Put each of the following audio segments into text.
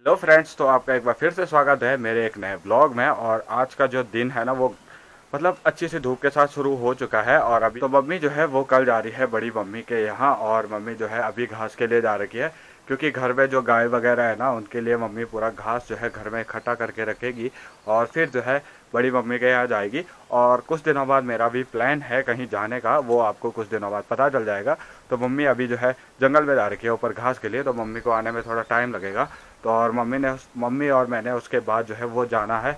Hello friends, तो आपका एक बार फिर से स्वागत है मेरे एक नए ब्लॉग में। और आज का जो दिन है ना वो मतलब अच्छी सी धूप के साथ शुरू हो चुका है। और अभी तो मम्मी जो है वो कल जा रही है बड़ी मम्मी के यहाँ, और मम्मी जो है अभी घास के लिए जा रही है, क्योंकि घर में जो गाय वगैरह है ना उनके लिए मम्मी पूरा घास जो है घर में इकट्ठा करके रखेगी और फिर जो है बड़ी मम्मी के यहाँ जाएगी। और कुछ दिनों बाद मेरा भी प्लान है कहीं जाने का, वो आपको कुछ दिनों बाद पता चल जाएगा। तो मम्मी अभी जो है जंगल में जा रखी है ऊपर घास के लिए, तो मम्मी को आने में थोड़ा टाइम लगेगा। तो और मम्मी और मैंने उसके बाद जो है वो जाना है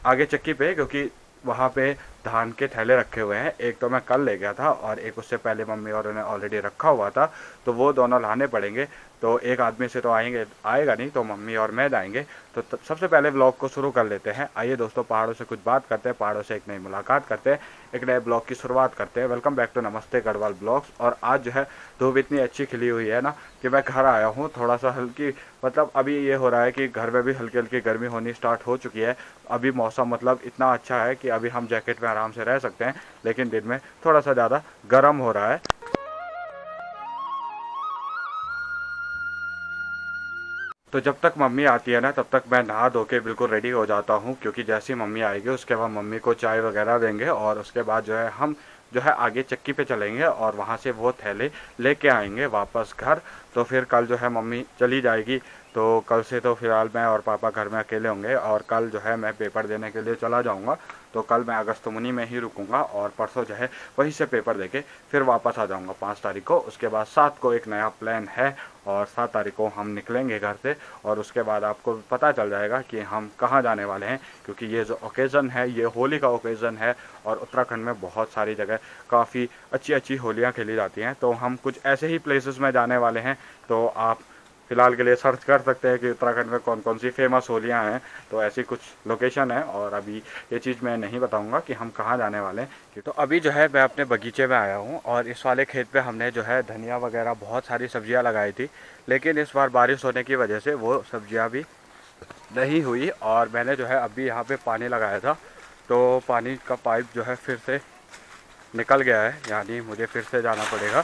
आगे चक्की पे, क्योंकि वहाँ पे धान के थैले रखे हुए हैं। एक तो मैं कल ले गया था और एक उससे पहले मम्मी और ने ऑलरेडी रखा हुआ था, तो वो दोनों लाने पड़ेंगे। तो एक आदमी से तो आएगा नहीं, तो मम्मी और मैं जाएंगे। तो सबसे पहले ब्लॉग को शुरू कर लेते हैं। आइए दोस्तों, पहाड़ों से कुछ बात करते हैं, पहाड़ों से एक नई मुलाकात करते हैं, एक नए ब्लॉग की शुरुआत करते हैं। वेलकम बैक टू नमस्ते गढ़वाल ब्लॉग्स। और आज जो है धूप इतनी अच्छी खिली हुई है ना कि मैं घर आया हूँ थोड़ा सा हल्की, मतलब अभी ये हो रहा है कि घर में भी हल्की हल्की गर्मी होनी स्टार्ट हो चुकी है। अभी मौसम मतलब इतना अच्छा है कि अभी हम जैकेट में आराम से रह सकते हैं, लेकिन दिन में थोड़ा सा ज़्यादा गर्म हो रहा है। तो जब तक मम्मी आती है ना तब तक मैं नहा धो के बिल्कुल रेडी हो जाता हूँ, क्योंकि जैसे ही मम्मी आएगी उसके बाद मम्मी को चाय वगैरह देंगे और उसके बाद जो है हम जो है आगे चक्की पे चलेंगे और वहाँ से वो थैले लेके आएंगे वापस घर। तो फिर कल जो है मम्मी चली जाएगी, तो कल से तो फिलहाल मैं और पापा घर में अकेले होंगे। और कल जो है मैं पेपर देने के लिए चला जाऊँगा, तो कल मैं अगस्तमुनि में ही रुकूंगा और परसों जो है वहीं से पेपर देके फिर वापस आ जाऊँगा 5 तारीख को। उसके बाद 7 को एक नया प्लान है और 7 तारीख को हम निकलेंगे घर से, और उसके बाद आपको पता चल जाएगा कि हम कहाँ जाने वाले हैं। क्योंकि ये जो ओकेज़न है ये होली का ओकेज़न है, और उत्तराखंड में बहुत सारी जगह काफ़ी अच्छी अच्छी होलियाँ खेली जाती हैं। तो हम कुछ ऐसे ही प्लेसेस में जाने वाले हैं। तो आप फिलहाल के लिए सर्च कर सकते हैं कि उत्तराखंड में कौन कौन सी फेमस होलियाँ हैं। तो ऐसी कुछ लोकेशन है, और अभी ये चीज़ मैं नहीं बताऊंगा कि हम कहाँ जाने वाले हैं। तो अभी जो है मैं अपने बगीचे में आया हूँ, और इस वाले खेत पे हमने जो है धनिया वगैरह बहुत सारी सब्जियाँ लगाई थी, लेकिन इस बार बारिश होने की वजह से वो सब्जियाँ भी नहीं हुई। और मैंने जो है अभी यहाँ पे पानी लगाया था, तो पानी का पाइप जो है फिर से निकल गया है, यानी मुझे फिर से जाना पड़ेगा।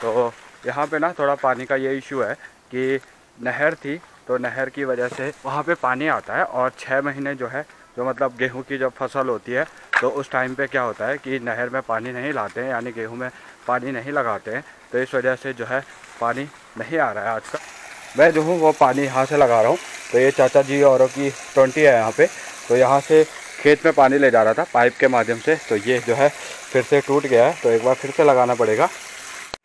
तो यहाँ पे ना थोड़ा पानी का ये इशू है कि नहर थी, तो नहर की वजह से वहाँ पे पानी आता है, और 6 महीने जो है जो मतलब गेहूँ की जब फसल होती है तो उस टाइम पे क्या होता है कि नहर में पानी नहीं लाते हैं, यानी गेहूँ में पानी नहीं लगाते हैं। तो इस वजह से जो है पानी नहीं आ रहा है आज का। मैं जो हूँ वो पानी यहाँ से लगा रहा हूँ। तो ये चाचा जी औरों की 20 है यहाँ पे, तो यहाँ से खेत में पानी ले जा रहा था पाइप के माध्यम से, तो ये जो है फिर से टूट गया है, तो एक बार फिर से लगाना पड़ेगा।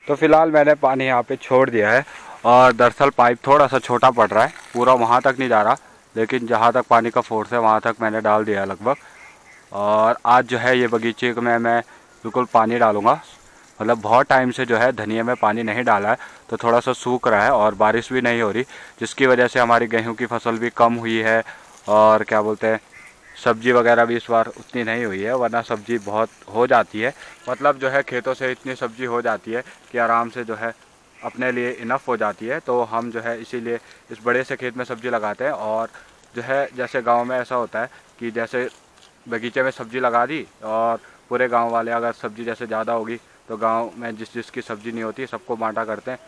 तो फिलहाल मैंने पानी यहाँ पे छोड़ दिया है, और दरअसल पाइप थोड़ा सा छोटा पड़ रहा है, पूरा वहाँ तक नहीं जा रहा, लेकिन जहाँ तक पानी का फोर्स है वहाँ तक मैंने डाल दिया है लगभग। और आज जो है ये बगीचे में मैं बिल्कुल पानी डालूँगा। मतलब बहुत टाइम से जो है धनिया में पानी नहीं डाला है, तो थोड़ा सा सूख रहा है और बारिश भी नहीं हो रही, जिसकी वजह से हमारी गेहूं की फसल भी कम हुई है। और क्या बोलते हैं, सब्जी वगैरह भी इस बार उतनी नहीं हुई है, वरना सब्जी बहुत हो जाती है। मतलब जो है खेतों से इतनी सब्जी हो जाती है कि आराम से जो है अपने लिए इनफ हो जाती है। तो हम जो है इसीलिए इस बड़े से खेत में सब्जी लगाते हैं। और जो है जैसे गांव में ऐसा होता है कि जैसे बगीचे में सब्जी लगा दी, और पूरे गांव वाले अगर सब्जी जैसे ज़्यादा होगी तो गांव में जिस जिसकी सब्जी नहीं होती सबको बांटा करते हैं।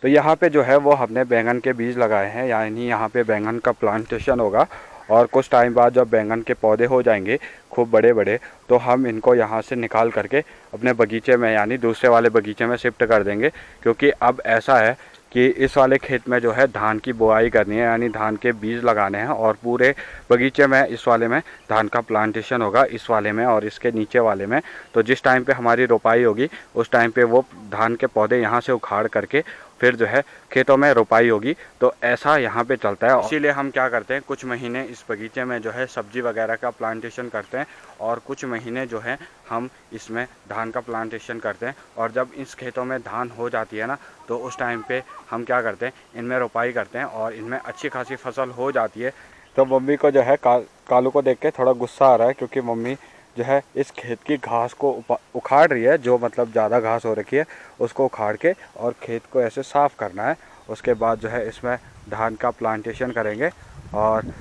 तो यहाँ पे जो है वो हमने बैंगन के बीज लगाए हैं, यानी यहाँ पे बैंगन का प्लांटेशन होगा। और कुछ टाइम बाद जब बैंगन के पौधे हो जाएंगे खूब बड़े बड़े, तो हम इनको यहाँ से निकाल करके अपने बगीचे में यानी दूसरे वाले बगीचे में शिफ्ट कर देंगे। क्योंकि अब ऐसा है कि इस वाले खेत में जो है धान की बुआई करनी है, यानी धान के बीज लगाने हैं, और पूरे बगीचे में इस वाले में धान का प्लांटेशन होगा, इस वाले में और इसके नीचे वाले में। तो जिस टाइम पे हमारी रोपाई होगी उस टाइम पे वो धान के पौधे यहाँ से उखाड़ करके फिर जो है खेतों में रोपाई होगी। तो ऐसा यहाँ पे चलता है, इसीलिए हम क्या करते हैं कुछ महीने इस बगीचे में जो है सब्जी वगैरह का प्लांटेशन करते हैं, और कुछ महीने जो है हम इसमें धान का प्लांटेशन करते हैं। और जब इस खेतों में धान हो जाती है ना, तो उस टाइम पे हम क्या करते हैं इनमें रोपाई करते हैं, और इनमें अच्छी खासी फसल हो जाती है। तो मम्मी को जो है कालू को देख के थोड़ा गुस्सा आ रहा है, क्योंकि मम्मी जो है इस खेत की घास को उखाड़ रही है, जो मतलब ज़्यादा घास हो रखी है उसको उखाड़ के, और खेत को ऐसे साफ़ करना है। उसके बाद जो है इसमें धान का प्लांटेशन करेंगे। और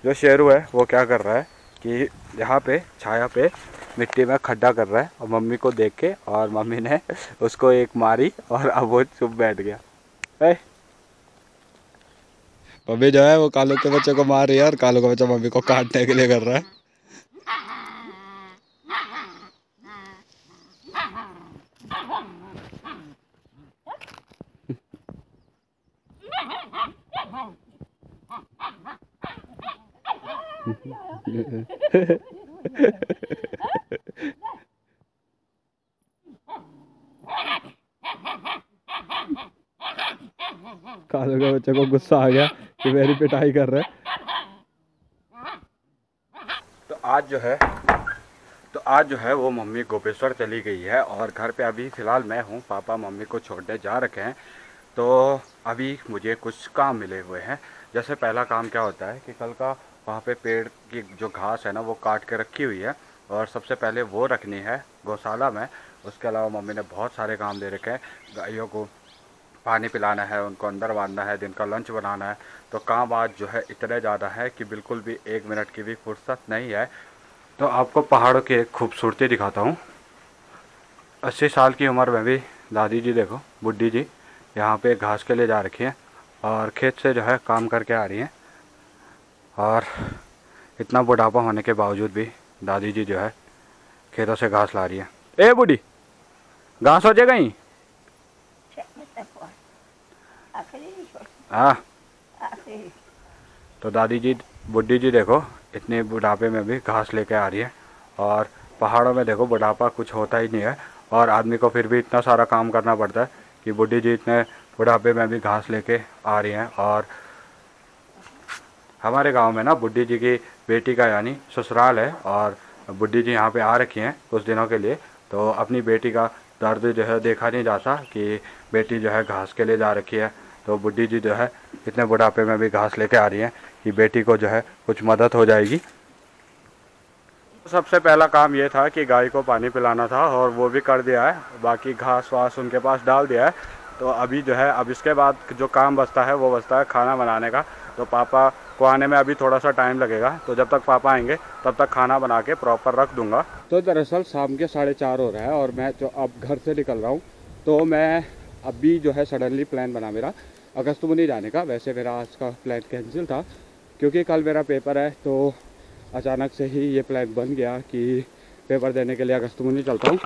जो शेरू है वो क्या कर रहा है कि यहाँ पे छाया पे मिट्टी में खड्डा कर रहा है और मम्मी को देख के, और मम्मी ने उसको एक मारी और अब वो चुप बैठ गया। मम्मी जो है वो कालू के बच्चे को मार रही है और कालू का बच्चा मम्मी को काटने के लिए कर रहा है। कालू के बच्चे को गुस्सा आ गया कि मेरी पिटाई कर रहे। तो आज जो है वो मम्मी गोपेश्वर चली गई है और घर पे अभी फ़िलहाल मैं हूँ। पापा मम्मी को छोड़ने जा रखे हैं। तो अभी मुझे कुछ काम मिले हुए हैं। जैसे पहला काम क्या होता है कि कल का वहाँ पे पेड़ की जो घास है ना वो काट के रखी हुई है और सबसे पहले वो रखनी है गौशाला में। उसके अलावा मम्मी ने बहुत सारे काम दे रखे हैं। गायों को पानी पिलाना है, उनको अंदर बांधना है, दिन का लंच बनाना है। तो काम आज जो है इतने ज़्यादा है कि बिल्कुल भी 1 मिनट की भी फुर्सत नहीं है। तो आपको पहाड़ों की एक खूबसूरती दिखाता हूँ। 80 साल की उम्र में भी दादी जी देखो, बुढ़ी जी यहाँ पे घास के लिए जा रखी हैं और खेत से जो है काम करके आ रही हैं। और इतना बुढ़ापा होने के बावजूद भी दादी जी जो है खेतों से घास ला रही है। ए बूढ़ी, घास हो जाएगा ही। हाँ, तो दादी जी बुढ़ी जी देखो इतने बुढ़ापे में भी घास लेके आ रही है। और पहाड़ों में देखो बुढ़ापा कुछ होता ही नहीं है और आदमी को फिर भी इतना सारा काम करना पड़ता है कि बुढ़ी जी इतने बुढ़ापे में भी घास लेके आ रही हैं। और हमारे गांव में ना बुढ़ी जी की बेटी का यानी ससुराल है और बुढ़ी जी यहाँ पे आ रखी हैं कुछ दिनों के लिए। तो अपनी बेटी का दर्द जो है देखा नहीं जाता कि बेटी जो है घास के लिए जा रखी है। तो बुढ़ी जी जो है इतने बुढ़ापे में भी घास लेके आ रही हैं कि बेटी को जो है कुछ मदद हो जाएगी। सबसे पहला काम ये था कि गाय को पानी पिलाना था और वो भी कर दिया है। बाकी घास वास उनके पास डाल दिया है। तो अभी जो है अब इसके बाद जो काम बचता है वो बचता है खाना बनाने का। तो पापा को आने में अभी थोड़ा सा टाइम लगेगा। तो जब तक पापा आएंगे तब तक खाना बना के प्रॉपर रख दूंगा। तो दरअसल शाम के 4:30 हो रहा है और मैं जो अब घर से निकल रहा हूँ। तो मैं अभी जो है सडनली प्लान बना मेरा अगस्तमुनि जाने का। वैसे मेरा आज का प्लान कैंसिल था क्योंकि कल मेरा पेपर है। तो अचानक से ही ये प्लान बन गया कि पेपर देने के लिए अगस्तमुनि चलता हूँ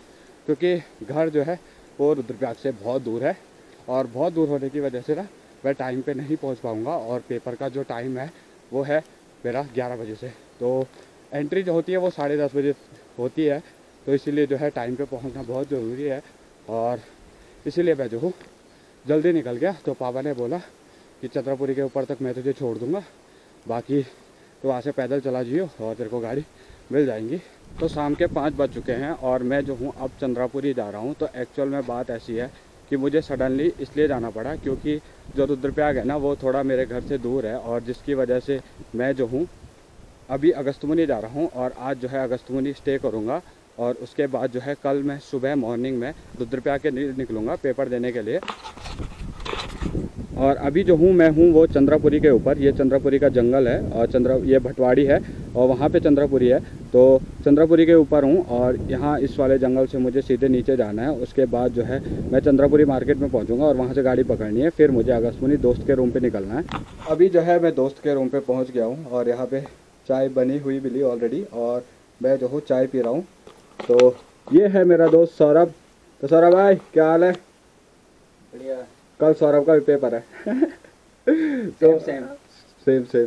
क्योंकि घर जो है वो रुद्रप्रयाग से बहुत दूर है और बहुत दूर होने की वजह से ना मैं टाइम पे नहीं पहुँच पाऊँगा। और पेपर का जो टाइम है वो है मेरा 11 बजे से। तो एंट्री जो होती है वो 10:30 बजे होती है। तो इसीलिए जो है टाइम पे पहुँचना बहुत ज़रूरी है और इसीलिए मैं जो हूँ जल्दी निकल गया। तो पापा ने बोला कि चंद्रापुरी के ऊपर तक मैं तुझे छोड़ दूँगा, बाकी तो वहाँ से पैदल चला जाइयो और तेरे को गाड़ी मिल जाएंगी। तो शाम के 5 बज चुके हैं और मैं जो हूँ अब चंद्रापुरी जा रहा हूँ। तो एक्चुअल में बात ऐसी है कि मुझे सडनली इसलिए जाना पड़ा क्योंकि जो रुद्रप्रयाग है ना वो थोड़ा मेरे घर से दूर है और जिसकी वजह से मैं जो हूँ अभी अगस्तमुनि जा रहा हूँ और आज जो है अगस्तमुनि स्टे करूँगा। और उसके बाद जो है कल मैं सुबह मॉर्निंग में रुद्रप्रयाग के निकलूँगा पेपर देने के लिए। और अभी जो हूँ मैं हूँ वो चंद्रापुरी के ऊपर। ये चंद्रापुरी का जंगल है और ये भटवाड़ी है और वहाँ पे चंद्रापुरी है। तो चंद्रापुरी के ऊपर हूँ और यहाँ इस वाले जंगल से मुझे सीधे नीचे जाना है। उसके बाद जो है मैं चंद्रापुरी मार्केट में पहुँचूँगा और वहाँ से गाड़ी पकड़नी है। फिर मुझे अगस्तमुनि दोस्त के रूम पर निकलना है। अभी जो है मैं दोस्त के रूम पर पहुँच गया हूँ और यहाँ पर चाय बनी हुई मिली ऑलरेडी और मैं जो हूँ चाय पी रहा हूँ। तो ये है मेरा दोस्त सौरभ। तो सौरभ भाई क्या हाल है? बढ़िया। कल सौरभ का भी पेपर है। तो सेम।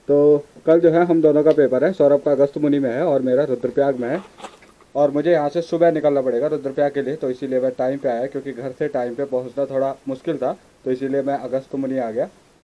तो कल जो है हम दोनों का पेपर है। सौरभ का अगस्तमुनि में है और मेरा रुद्रप्रयाग में है और मुझे यहाँ से सुबह निकलना पड़ेगा रुद्रप्रयाग के लिए। तो इसीलिए मैं टाइम पे आया क्योंकि घर से टाइम पे पहुँचना थोड़ा मुश्किल था। तो इसीलिए मैं अगस्तमुनि आ गया